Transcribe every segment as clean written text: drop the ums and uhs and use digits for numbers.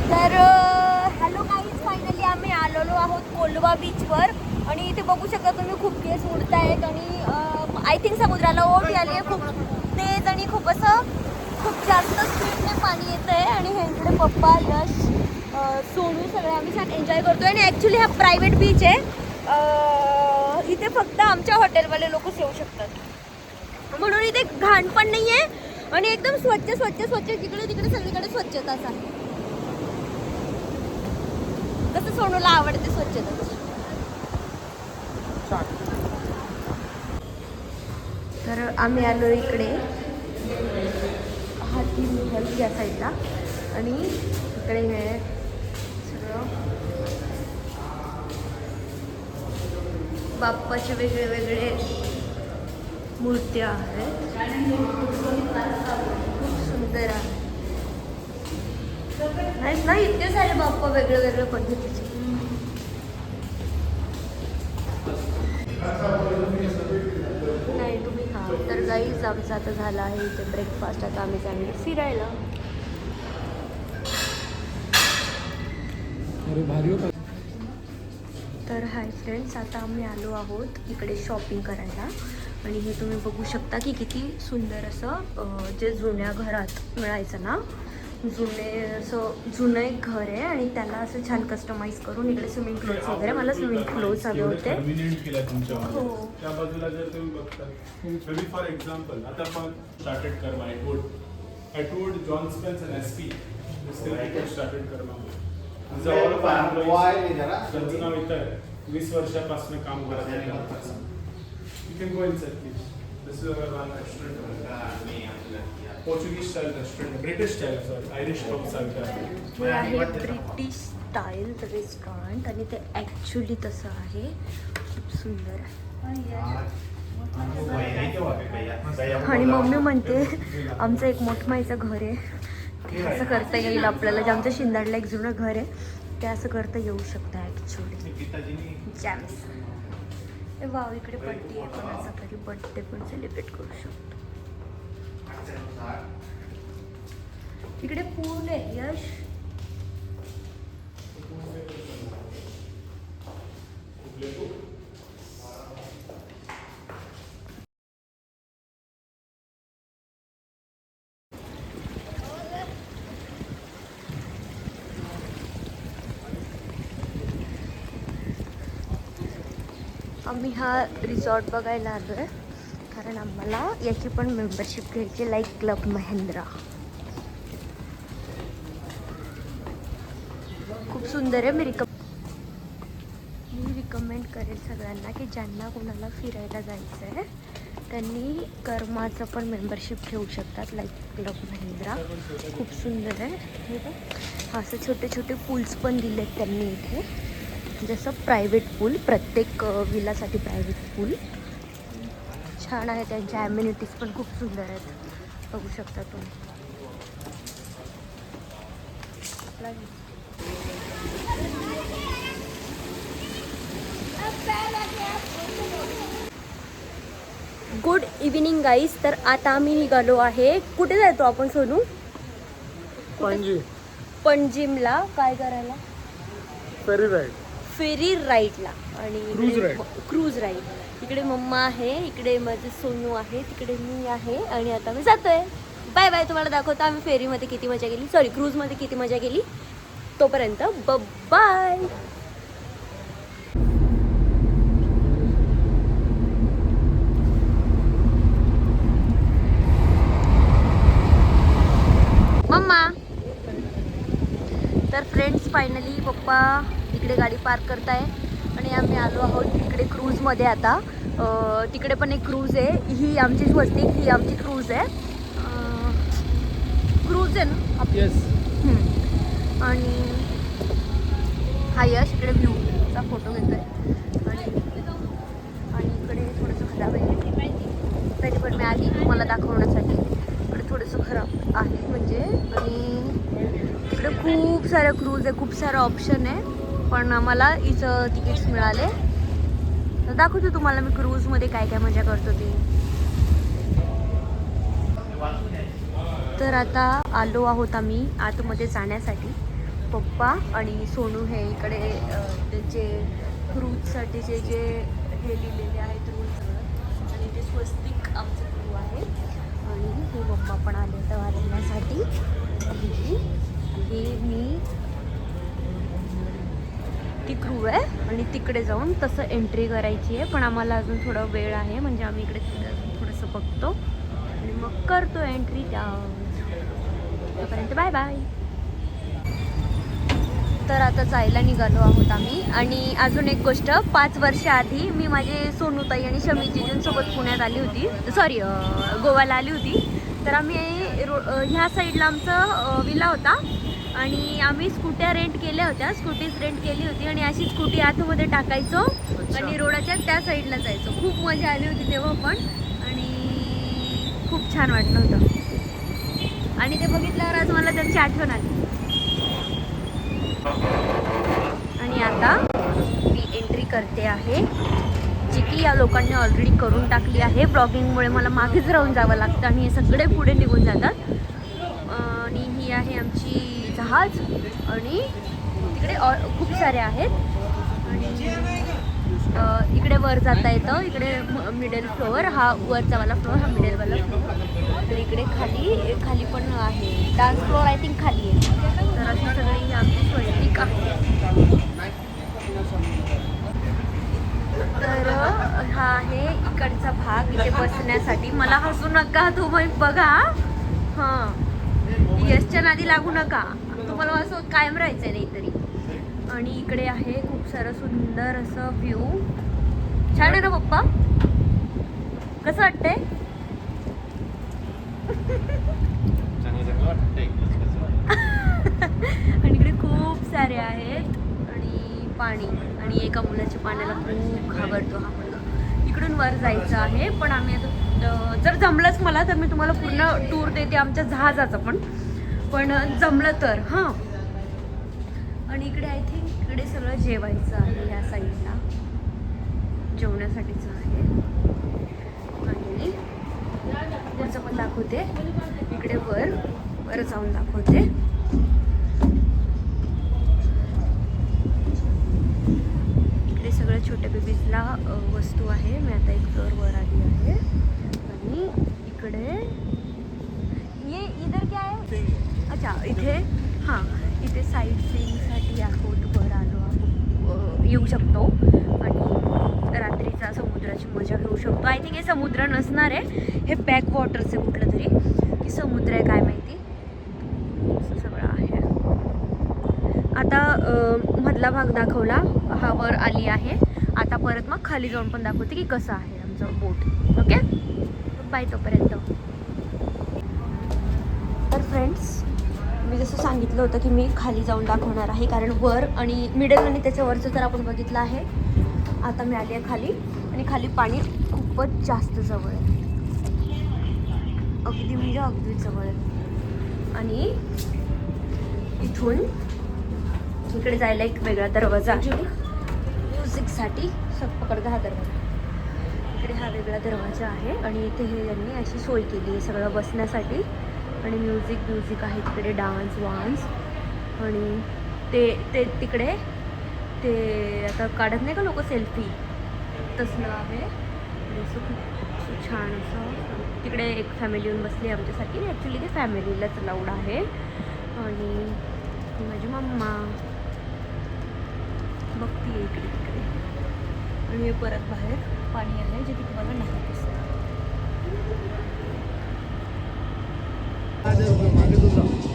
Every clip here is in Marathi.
तर हॅलो गाईज, फायनली आम्ही आलेलो आहोत कोलवा बीचवर आणि इथे बघू शकता तुम्ही खूप केस उडत आहेत आणि आय थिंक समुद्राला ओढ आली आहे खूप तेज आणि खूप जास्त स्पीडने पाणी येत आहे आणि हे इकडे पप्पा यश सोनू सगळे आम्ही छान एन्जॉय करतोय आणि ॲक्च्युली हा प्रायव्हेट बीच आहे. इथे फक्त आमच्या हॉटेलवाले लोकच येऊ शकतात म्हणून इथे घाण पण नाही आहे आणि एकदम स्वच्छ जिकडे तिकडे सगळीकडे स्वच्छताच आहे. कसं सोनूला आवडते स्वच्छता. तर आम्ही आलो इकडे हाती महल या साईडला आणि इकडे हे सगळं बाप्पाचे वेगळे वेगळे मूर्त्या आहेत. खूप सुंदर आहे ना, इतके सारे बाप्पा वेगळे वेगळे पद्धतीचे. नाही तुम्ही हा तर गाईज आमचं आता झालं आहे इथे ब्रेकफास्ट. आता आम्ही चाललो फिरायला. तर हाय फ्रेंड्स, आता आम्ही आलो आहोत इकडे शॉपिंग करायला आणि हे तुम्ही बघू शकता की किती सुंदर असं जे जुन्या घरात मिळायचं ना, जुनं एक घर आहे आणि त्याला असं छान कस्टमाइज करून इकडे स्विमिंग क्लोथ्स वगैरे. मला स्विमिंग क्लोथ्स हवे होते. हो, त्या बाजूला जर तुम्ही बघता फॉर एक्झाम्पल आता आपण started Karma Atwood John Spence and SP started Karma त्यांचं नाव इथं आहे. 20 वर्षापासून काम करत आहे. You can go inside please. This is our restaurant, Portuguese style restaurant, British style sorry Irish pub सारखं. हे आहे ब्रिटिश स्टाईल रेस्टॉरंट आणि ते ॲक्च्युली तसं आहे. खूप सुंदर आहे. आणि मम्मी म्हणते आमचं एक मोठमाईचं घर आहे ते असं करता येईल आपल्याला. जे आमचं शिंदाडला एक जुनं घर आहे ते असं करता येऊ शकतं ॲक्च्युली. जॅम्स वाव, इकडे बड्डे आहे पण असा कधी बड्डे पण सेलिब्रेट करू शकतो. इकडे पूल आहे यश. आम्ही हा रिसॉर्ट बघायला आलो आहे कारण आम्हाला याची पण मेंबरशिप घ्यायची, लाईक क्लब महिंद्रा. खूप सुंदर आहे. मी रिकमेंड करेल सगळ्यांना की ज्यांना कोणाला फिरायला जायचं आहे त्यांनी कर्माचं पण मेंबरशिप घेऊ शकतात, लाईक क्लब महिंद्रा. खूप सुंदर आहे. हे बघ, असं छोटे छोटे पूल्स पण दिलेत त्यांनी इथे, जसं प्रायव्हेट पूल. प्रत्येक विलासाठी प्रायव्हेट पूल छान आहे. त्यांच्या ॲम्युनिटीज पण खूप सुंदर आहेत, बघू शकता तुम्ही. Good evening guys. तर आता आम्ही निघालो आहे. कुठे जातो आपण सोनू? पणजीमला. काय करायला? फेरी राईडला आणि क्रूज राईड. इकडे मम्मा आहे, इकडे माझे सोनू आहे, तिकडे मी आहे आणि आता मी जातोय. Bye bye. तुम्हाला दाखवतो आम्ही फेरीमध्ये किती मजा केली, सॉरी क्रूजमध्ये किती मजा केली. तोपर्यंत बाय. मम्मा. तर फ्रेंड्स, फायनली पप्पा इकडे गाडी पार्क करताय आणि आम्ही आलो आहोत इकडे क्रूजमध्ये. आता तिकडे पण एक क्रूज आहे. ही आमची स्वस्तिक, ही आमची क्रूज आहे. क्रूज आहे ना? येस. आणि हा यश इकडे व्ह्यूचा फोटो घेतोय आणि इकडे थोडंसं खराब आहे तरी पण मी आली तुम्हाला दाखवण्यासाठी. इकडे थोडंसं खराब आहे म्हणजे. आणि इकडे खूप सारे क्रूज आहे, खूप सारं ऑप्शन आहे पण आम्हाला इथं तिकीट्स मिळाले. तर दाखवतो तुम्हाला मी क्रूजमध्ये काय काय मजा करतो ते. तर आता आलो आहोत आम्ही आतमध्ये जाण्यासाठी पप्पा आणि सोनू हे इकडे त्यांचे क्रूजसाठीचे जे हे लिहिलेले आहेत रूल्स आणि ते स्वस्तिक आमचं क्रू आहे आणि हे मम्मा पण आले तर वारण्यासाठी हे मी ती क्रू आहे आणि तिकडे जाऊन तसं एंट्री करायची आहे पण आम्हाला अजून थोडा वेळ आहे म्हणजे आम्ही इकडे थोडंसं बघतो आणि मग करतो एंट्री तोपर्यंत बाय बाय. तर आता जायला निघालो आहोत आम्ही आणि अजून एक गोष्ट 5 वर्ष आधी मी माझे सोनूताई आणि शमी जिजूंसोबत पुण्यात आली होती सॉरी गोव्याला आली होती तर आम्ही ह्या साईडला आमचा विला होता आणि आम्ही स्कूट्या रेंट केल्या होत्या स्कूटीज रेंट केली होती आणि अशी स्कूटी आतमध्ये टाकायचो आणि रोडाच्या त्या साईडला जायचो. खूप मजा आली होती तेव्हा पण आणि खूप छान वाटलं होतं आणि ते बघितल्यावर आज मला त्यांची आठवण आली. आणि आता मी एंट्री करते आहे जी की या लोकांनी ऑलरेडी करून टाकली आहे. ब्लॉगिंगमुळे मला मागेच राहून जावं लागतं आणि हे सगळे पुढे निघून जातात. आणि ही आहे आमची जहाज आणि तिकडे खूप सारे आहेत आणि इकडे वर जाता येतं. इकडे मिडल फ्लोअर हा वरचावाला फ्लोअर हा मिडलवाला फ्लोअर आणि इकडे खाली पण आहे डान्स फ्लोअर आय थिंक खाली आहे. तर अशी सगळी ही आमची स्वस्तिक आहे. तर हा आहे इकडचा भाग इथे बसण्यासाठी. मला हसू नका तुम्ही बघा हां यशच्या नादी लागू नका तुम्हाला असं कायम राहायचं नाही तरी. आणि इकडे आहे खूप सारं सुंदर असं व्ह्यू. छान आहे ना पप्पा कसं वाटतंय? आणि इकडे खूप सारे आहेत आणि पाणी आणि एका मुलाच्या पाण्याला खूप घाबरतो हा मुलगा. इकडून वर जायचं आहे पण आम्ही आता जर जमलंच मला तर मी तुम्हाला पूर्ण टूर देते आमच्या जहाजाचं पण जमलं तर हां. आणि इकडे आय थिंक इकडे सगळं जेवायचं आहे ह्या साईडला जेवण्यासाठीचं आहे आणि पुढचं पण दाखवते. इकडे वर जाऊन दाखवते. इकडे सगळं छोट्या बेबीजला वस्तू आहे. मी आता एक फ्लोअर वर आली आहे आणि इकडे ये इधर क्या आहे अच्छा इथे हां इथे साईट सीइंगसाठी आहोत वर आलो आहोत येऊ शकतो आणि रात्रीचा समुद्राची मजा घेऊ शकतो. आय थिंक हे समुद्र नसणार आहे हे बॅक वॉटरचे कुठलं तरी की समुद्र आहे काय माहिती असं सगळं आहे. आता मधला भाग दाखवला हा वर आली आहे. आता परत मग खाली जाऊन पण दाखवते की कसं आहे आमचं बोट. ओके बाय तोपर्यंत. तर फ्रेंड्स मी जसं सांगितलं होतं की मी खाली जाऊन दाखवणार आहे कारण वर आणि मिडल आणि त्याच्या वरचं तर आपण बघितलं आहे. आता मी आली आहे खाली आणि खाली पाणी खूपच जास्त जवळ आहे अगदी म्हणजे अगदी जवळ आहे. आणि इथून इकडे जायला एक वेगळा दरवाजा आहे म्युझिकसाठी. सब पकडता हा दरवाजा. इकडे हा वेगळा दरवाजा आहे आणि इथे हे यांनी अशी सोय केली आहे सगळं बसण्यासाठी आणि म्युझिक आहे तिकडे डान्स वान्स आणि ते तिकडे ते आता काढत नाही का लोक सेल्फी तसलं आहे. असं खूप छान असं तिकडे एक फॅमिली येऊन बसली आमच्यासाठी. ॲक्च्युली ते फॅमिलीलाच लाऊड आहे आणि माझी मम्मा बघती आहे इकडे तिकडे आणि हे परत बाहेर पाणी आहे जे तुम्हाला नाही दिसतं.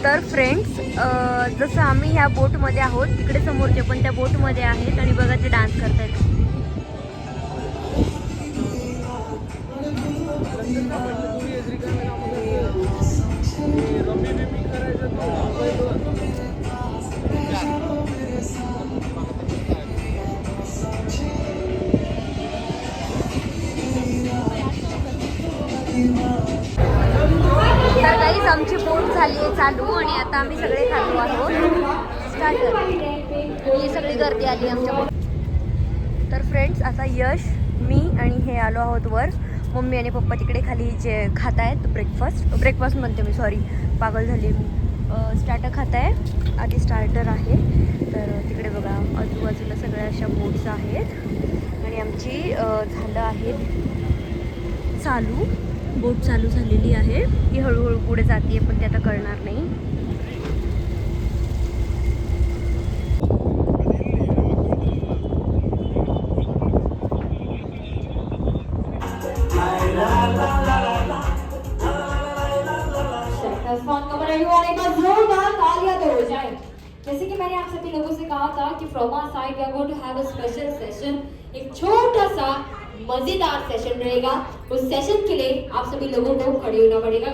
तर फ्रेंड्स जसं आम्ही ह्या बोटमध्ये आहोत तिकडे समोरचे पण त्या बोटमध्ये आहेत आणि बघा ते डान्स करतायत. तर काहीच आमची बोट झाली आहे चालू आणि आता आम्ही सगळे खातो आहोत स्टार्टर आणि ही सगळी गर्दी आली आमच्या बोट. तर फ्रेंड्स आता यश मी आणि हे आलो आहोत वर. मम्मी आणि पप्पा तिकडे खाली जे खात आहेत ब्रेकफास्ट म्हणते मी सॉरी पागल झाली मी स्टार्टर खात आहे. आधी स्टार्टर आहे. तर तिकडे बघा आजूबाजूला सगळ्या अशा बोट्स आहेत आणि आमची झालं आहे चालू. बोट चालू झालेली आहे. ती हळूहळू पुढे जाते पण ते आता कळणार नाही. जैसे कि मैंने आप सभी लोगों से कहा था कि from our side we are going to have a special session. एक छोटा सा मजेदार सेशन रहेगा. उस सेशन के लिए आप सभी लोगों को खड़े होना पड़ेगा.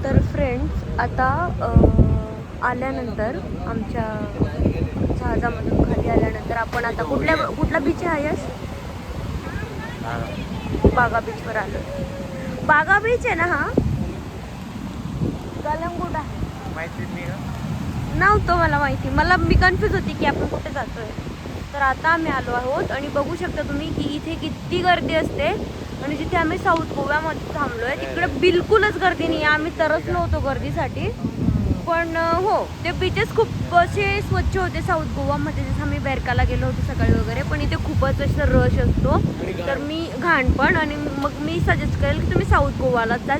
तर फ्रेंड्स आता आल्यानंतर आमच्या जहाजामधून खाली आल्यानंतर आपण आता कुठला बीच आहे यश? बागा बीचवर आलो. बागा बीच आहे ना हा? कलंगूट आहे नव्हतं मला माहिती. मी कन्फ्यूज होती की आपण कुठे जातोय. तर आता आम्ही आलो आहोत आणि बघू शकता तुम्ही की इथे किती गर्दी असते. आणि जिथे आम्ही साऊथ गोव्यामध्ये थांबलोय तिकडे बिलकुलच गर्दी नाही. आम्ही तरसलो होतो गर्दीसाठी. पण हो ते बीचेस खूप असे स्वच्छ होते साऊथ गोवामध्ये. जसं आम्ही बेरकाला गेलो होतो सकाळी वगैरे. पण इथे खूपच असं रश असतो. तर मी घाण पण आणि मग मी सजेस्ट करेल की तुम्ही साऊथ गोवालाच जा.